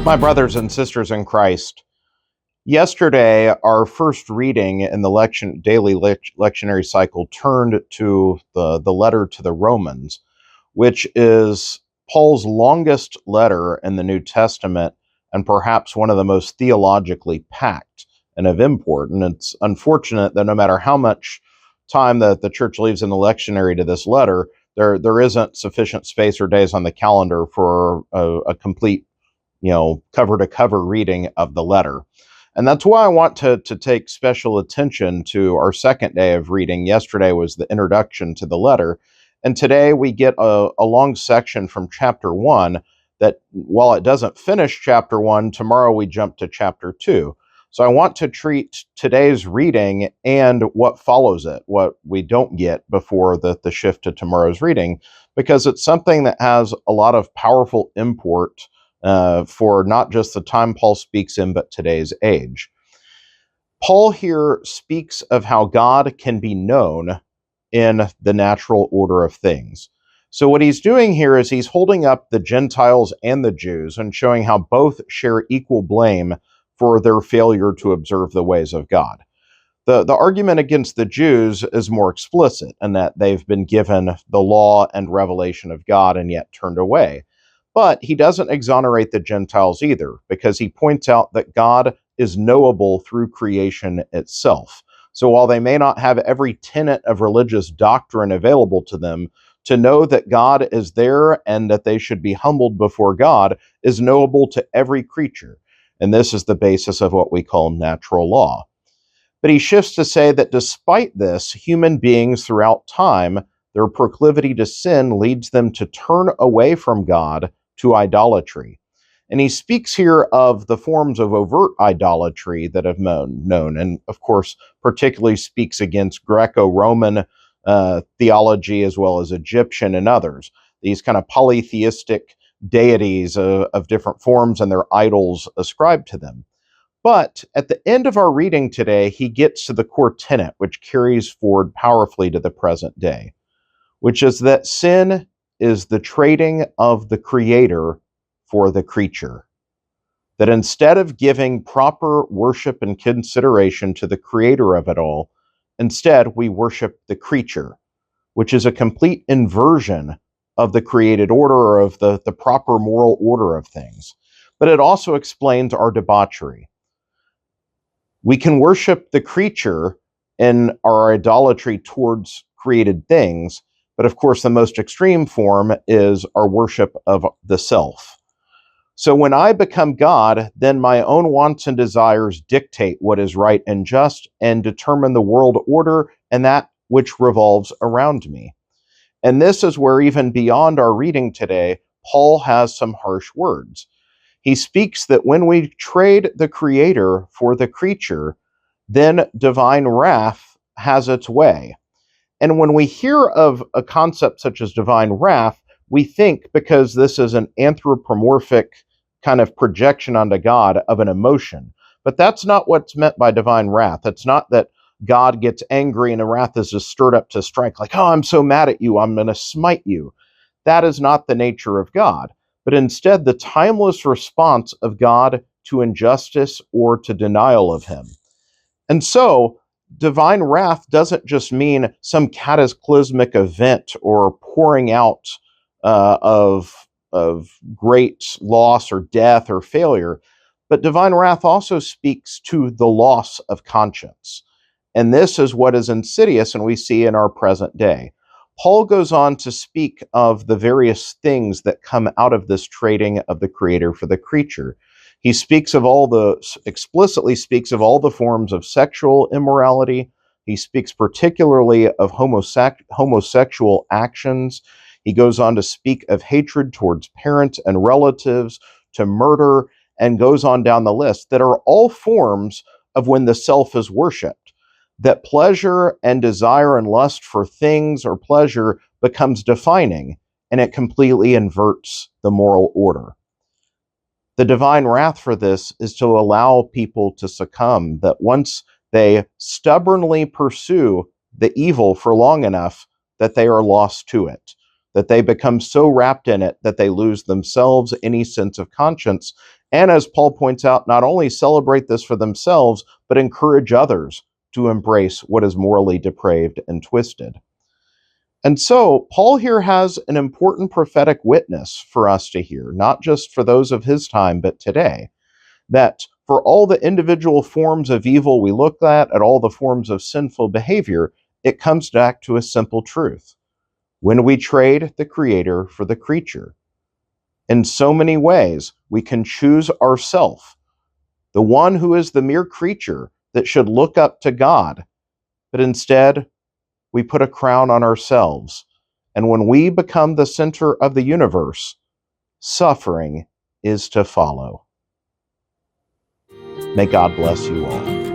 My brothers and sisters in Christ, yesterday our first reading in the daily lectionary cycle turned to the letter to the Romans, which is Paul's longest letter in the New Testament and perhaps one of the most theologically packed and of import. And it's unfortunate that no matter how much time that the church leaves in the lectionary to this letter, there isn't sufficient space or days on the calendar for a complete cover-to-cover reading of the letter. And that's why I want to take special attention to our second day of reading. Yesterday was the introduction to the letter, and today we get a long section from chapter 1 that, while it doesn't finish chapter 1, tomorrow we jump to chapter 2. So I want to treat today's reading and what follows it, what we don't get before the shift to tomorrow's reading, because it's something that has a lot of powerful import for not just the time Paul speaks in, but today's age. Paul here speaks of how God can be known in the natural order of things. So what he's doing here is he's holding up the Gentiles and the Jews and showing how both share equal blame for their failure to observe the ways of God. The argument against the Jews is more explicit in that they've been given the law and revelation of God and yet turned away. But he doesn't exonerate the Gentiles either, because he points out that God is knowable through creation itself. So while they may not have every tenet of religious doctrine available to them, to know that God is there and that they should be humbled before God is knowable to every creature. And this is the basis of what we call natural law. But he shifts to say that despite this, human beings throughout time, their proclivity to sin leads them to turn away from God to idolatry. And he speaks here of the forms of overt idolatry that have known, and of course, particularly speaks against Greco-Roman theology as well as Egyptian and others. These kind of polytheistic deities of different forms and their idols ascribed to them. But at the end of our reading today, he gets to the core tenet, which carries forward powerfully to the present day, which is that sin is the trading of the Creator for the creature. That instead of giving proper worship and consideration to the Creator of it all, instead we worship the creature, which is a complete inversion of the created order or of the proper moral order of things. But it also explains our debauchery. We can worship the creature in our idolatry towards created things, but of course, the most extreme form is our worship of the self. So when I become God, then my own wants and desires dictate what is right and just and determine the world order and that which revolves around me. And this is where, even beyond our reading today, Paul has some harsh words. He speaks that when we trade the Creator for the creature, then divine wrath has its way. And when we hear of a concept such as divine wrath, we think, because this is an anthropomorphic kind of projection onto God of an emotion. But that's not what's meant by divine wrath. It's not that God gets angry and the wrath is just stirred up to strike, like, oh, I'm so mad at you, I'm going to smite you. That is not the nature of God, but instead the timeless response of God to injustice or to denial of him. And so, divine wrath doesn't just mean some cataclysmic event or pouring out of great loss or death or failure, but divine wrath also speaks to the loss of conscience. And this is what is insidious and we see in our present day. Paul goes on to speak of the various things that come out of this trading of the Creator for the creature. He explicitly speaks of all the forms of sexual immorality. He speaks particularly of homosexual actions. He goes on to speak of hatred towards parents and relatives, to murder, and goes on down the list, that are all forms of when the self is worshipped. That pleasure and desire and lust for things or pleasure becomes defining, and it completely inverts the moral order. The divine wrath for this is to allow people to succumb, that once they stubbornly pursue the evil for long enough, that they are lost to it. that they become so wrapped in it that they lose themselves any sense of conscience. And as Paul points out, not only celebrate this for themselves, but encourage others to embrace what is morally depraved and twisted. And so Paul here has an important prophetic witness for us to hear, not just for those of his time, but today, that for all the individual forms of evil we look at all the forms of sinful behavior, it comes back to a simple truth. When we trade the Creator for the creature, in so many ways, we can choose ourself, the one who is the mere creature that should look up to God, but instead, we put a crown on ourselves. And when we become the center of the universe, suffering is to follow. May God bless you all.